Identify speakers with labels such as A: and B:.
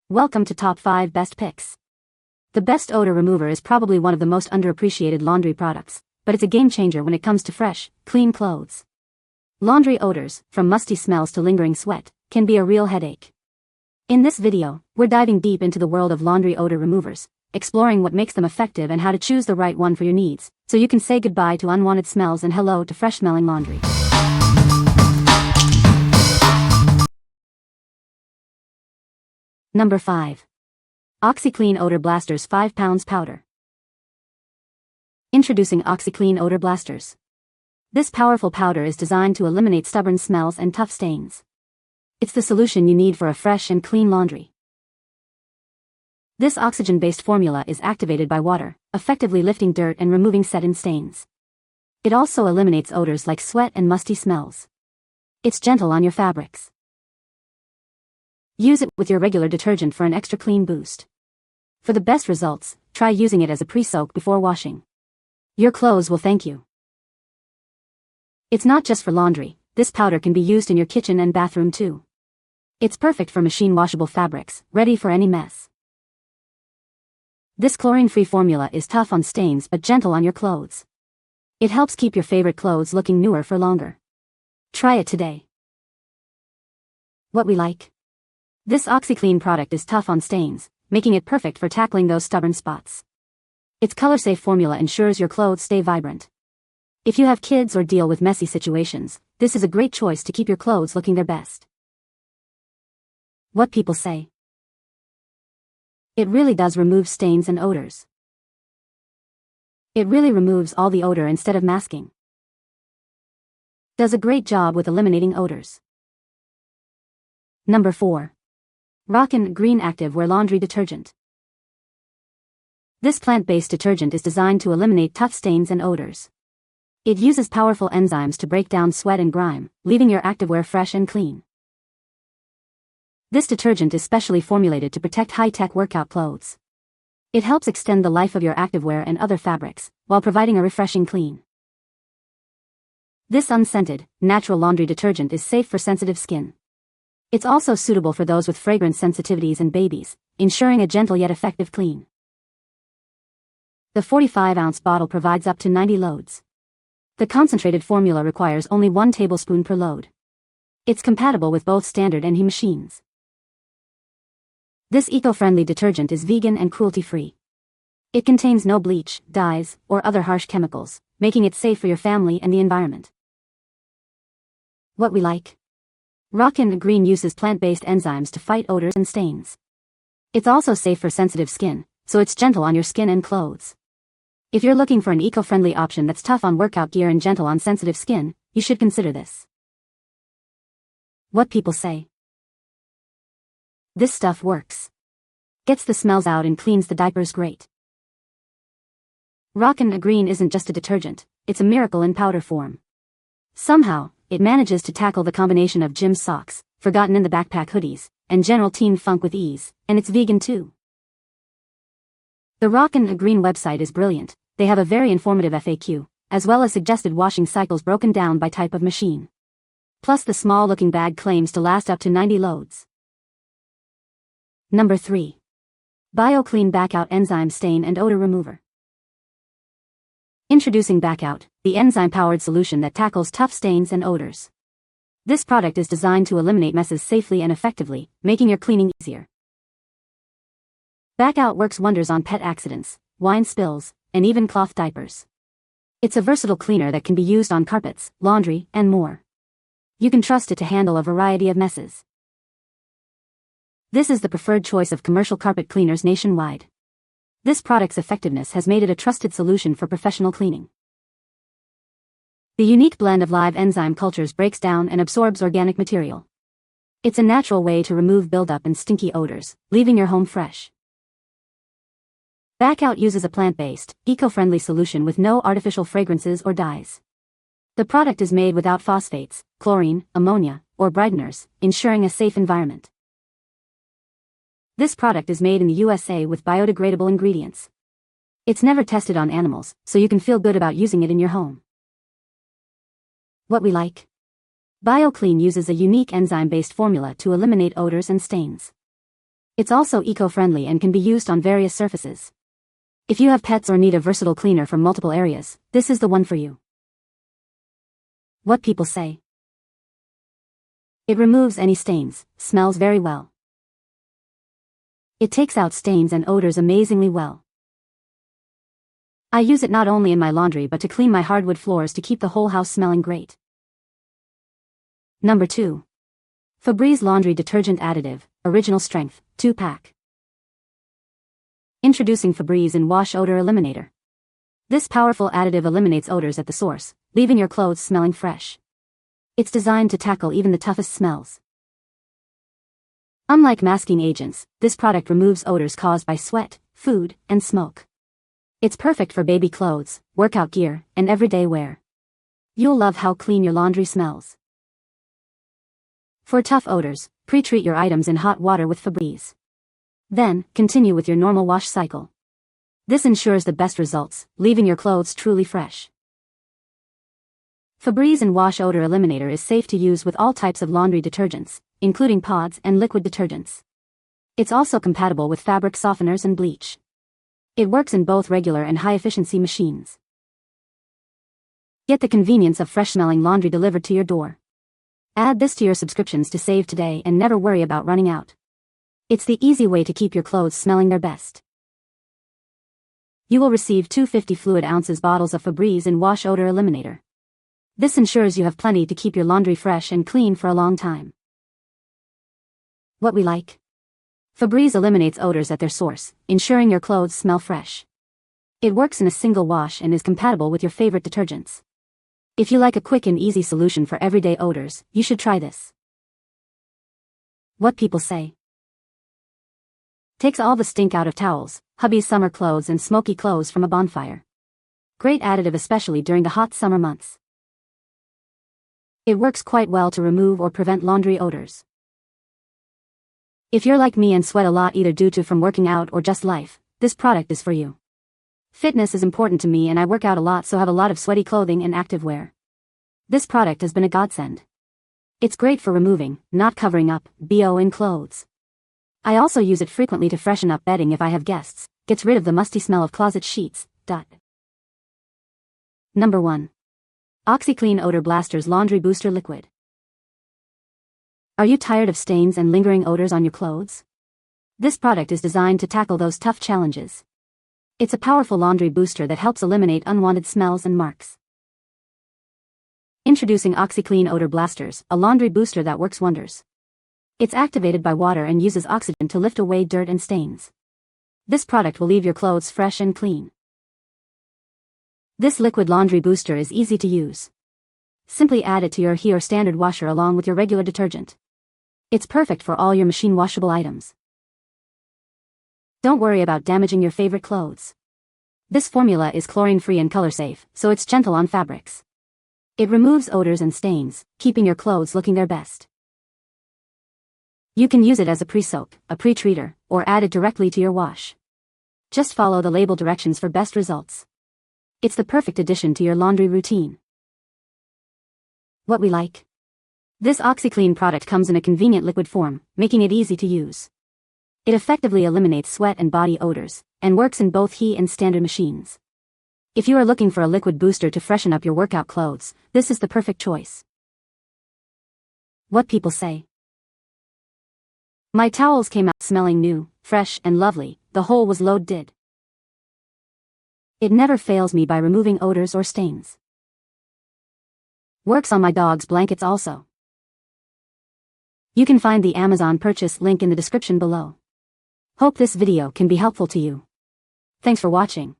A: Welcome to Top 5 Best Picks. The best odor remover is probably one of the most underappreciated laundry products, but it's a game changer when it comes to fresh, clean clothes. Laundry odors, from musty smells to lingering sweat, can be a real headache. In this video, we're diving deep into the world of laundry odor removers, exploring what makes them effective and how to choose the right one for your needs, so you can say goodbye to unwanted smells and hello to fresh-smelling laundry. Number 5. OxiClean Odor Blasters 5 pounds Powder. Introducing OxiClean Odor Blasters. This powerful powder is designed to eliminate stubborn smells and tough stains. It's the solution you need for a fresh and clean laundry. This oxygen-based formula is activated by water, effectively lifting dirt and removing set-in stains. It also eliminates odors like sweat and musty smells. It's gentle on your fabrics. Use it with your regular detergent for an extra clean boost. For the best results, try using it as a pre-soak before washing. Your clothes will thank you. It's not just for laundry, this powder can be used in your kitchen and bathroom too. It's perfect for machine-washable fabrics, ready for any mess. This chlorine-free formula is tough on stains but gentle on your clothes. It helps keep your favorite clothes looking newer for longer. Try it today. What we like. This OxiClean product is tough on stains, making it perfect for tackling those stubborn spots. Its color-safe formula ensures your clothes stay vibrant. If you have kids or deal with messy situations, this is a great choice to keep your clothes looking their best. What people say. It really does remove stains and odors. It really removes all the odor instead of masking. Does a great job with eliminating odors. Number 4. Rockin Green Active Wear Laundry Detergent. This plant-based detergent is designed to eliminate tough stains and odors. It uses powerful enzymes to break down sweat and grime, leaving your activewear fresh and clean. This detergent is specially formulated to protect high-tech workout clothes. It helps extend the life of your activewear and other fabrics, while providing a refreshing clean. This unscented, natural laundry detergent is safe for sensitive skin. It's also suitable for those with fragrance sensitivities and babies, ensuring a gentle yet effective clean. The 45-ounce bottle provides up to 90 loads. The concentrated formula requires only 1 tablespoon per load. It's compatible with both standard and HE machines. This eco-friendly detergent is vegan and cruelty-free. It contains no bleach, dyes, or other harsh chemicals, making it safe for your family and the environment. What we like. Rockin Green uses plant-based enzymes to fight odors and stains. It's also safe for sensitive skin, so it's gentle on your skin and clothes. If you're looking for an eco-friendly option that's tough on workout gear and gentle on sensitive skin, you should consider this. What people say. This stuff works. Gets the smells out and cleans the diapers great. Rockin Green isn't just a detergent, it's a miracle in powder form. Somehow, it manages to tackle the combination of gym socks, forgotten in the backpack hoodies, and general teen funk with ease, and it's vegan too. The Rockin Green website is brilliant. They have a very informative FAQ, as well as suggested washing cycles broken down by type of machine. Plus the small-looking bag claims to last up to 90 loads. Number 3. Biokleen Bac-Out Enzyme Stain and Odor Remover. Introducing Bac-Out, the enzyme-powered solution that tackles tough stains and odors. This product is designed to eliminate messes safely and effectively, making your cleaning easier. Bac-Out works wonders on pet accidents, wine spills, and even cloth diapers. It's a versatile cleaner that can be used on carpets, laundry, and more. You can trust it to handle a variety of messes. This is the preferred choice of commercial carpet cleaners nationwide. This product's effectiveness has made it a trusted solution for professional cleaning. The unique blend of live enzyme cultures breaks down and absorbs organic material. It's a natural way to remove buildup and stinky odors, leaving your home fresh. Bac-Out uses a plant-based, eco-friendly solution with no artificial fragrances or dyes. The product is made without phosphates, chlorine, ammonia, or brighteners, ensuring a safe environment. This product is made in the USA with biodegradable ingredients. It's never tested on animals, so you can feel good about using it in your home. What we like. Biokleen uses a unique enzyme-based formula to eliminate odors and stains. It's also eco-friendly and can be used on various surfaces. If you have pets or need a versatile cleaner for multiple areas, this is the one for you. What people say. It removes any stains, smells very well. It takes out stains and odors amazingly well. I use it not only in my laundry but to clean my hardwood floors to keep the whole house smelling great. Number 2. Febreze Laundry Detergent Additive, Original Strength, 2-pack. Introducing Febreze in Wash Odor Eliminator. This powerful additive eliminates odors at the source, leaving your clothes smelling fresh. It's designed to tackle even the toughest smells. Unlike masking agents, this product removes odors caused by sweat, food, and smoke. It's perfect for baby clothes, workout gear, and everyday wear. You'll love how clean your laundry smells. For tough odors, pre-treat your items in hot water with Febreze. Then, continue with your normal wash cycle. This ensures the best results, leaving your clothes truly fresh. Febreze in Wash Odor Eliminator is safe to use with all types of laundry detergents, including pods and liquid detergents. It's also compatible with fabric softeners and bleach. It works in both regular and high-efficiency machines. Get the convenience of fresh-smelling laundry delivered to your door. Add this to your subscriptions to save today and never worry about running out. It's the easy way to keep your clothes smelling their best. You will receive 250 fluid ounces bottles of Febreze in Wash Odor Eliminator. This ensures you have plenty to keep your laundry fresh and clean for a long time. What we like. Febreze eliminates odors at their source, ensuring your clothes smell fresh. It works in a single wash and is compatible with your favorite detergents. If you like a quick and easy solution for everyday odors, you should try this. What people say. Takes all the stink out of towels, hubby's summer clothes and smoky clothes from a bonfire. Great additive especially during the hot summer months. It works quite well to remove or prevent laundry odors. If you're like me and sweat a lot either due to from working out or just life, this product is for you. Fitness is important to me and I work out a lot, so have a lot of sweaty clothing and activewear. This product has been a godsend. It's great for removing, not covering up, BO in clothes. I also use it frequently to freshen up bedding if I have guests, gets rid of the musty smell of closet sheets. Number 1. OxiClean Odor Blasters Laundry Booster Liquid. Are you tired of stains and lingering odors on your clothes? This product is designed to tackle those tough challenges. It's a powerful laundry booster that helps eliminate unwanted smells and marks. Introducing OxiClean Odor Blasters, a laundry booster that works wonders. It's activated by water and uses oxygen to lift away dirt and stains. This product will leave your clothes fresh and clean. This liquid laundry booster is easy to use. Simply add it to your or standard washer along with your regular detergent. It's perfect for all your machine washable items. Don't worry about damaging your favorite clothes. This formula is chlorine-free and color-safe, so it's gentle on fabrics. It removes odors and stains, keeping your clothes looking their best. You can use it as a pre-soak, a pre-treater, or add it directly to your wash. Just follow the label directions for best results. It's the perfect addition to your laundry routine. What we like. This OxiClean product comes in a convenient liquid form, making it easy to use. It effectively eliminates sweat and body odors, and works in both heat and standard machines. If you are looking for a liquid booster to freshen up your workout clothes, this is the perfect choice. What people say. My towels came out smelling new, fresh, and lovely, the whole was loaded. It never fails me by removing odors or stains. Works on my dog's blankets also. You can find the Amazon purchase link in the description below. Hope this video can be helpful to you. Thanks for watching.